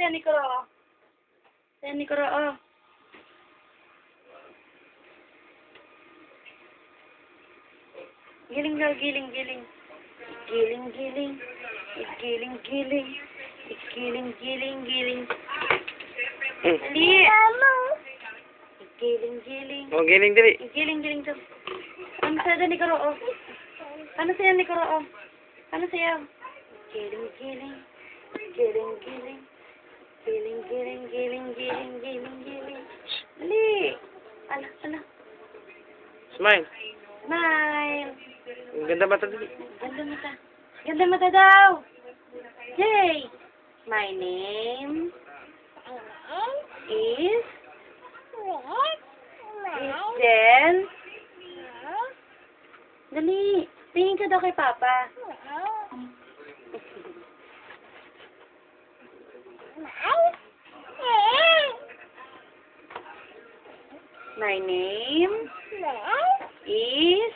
sayo ni Kuro. Sayo ni Kuro, oh. Giling daw, giling, giling. Giling, giling. Giling, giling. Giling, giling, giling. Dali. Giling, giling. Oh, giling dali. Giling, giling daw. Ano sayo ni Kuro, oh. Ano sayo ni Kuro, oh. Ano sayo? Giling, giling. Giling, giling. Giling, giling, giling, giling, giling, giling. Dali. Ala, ala. Smile. Smile. Ang ganda mata dali. Ganda mata. Ganda mata daw. Yay. My name is Jen. Dali. Tingin ka daw kay Papa. My name is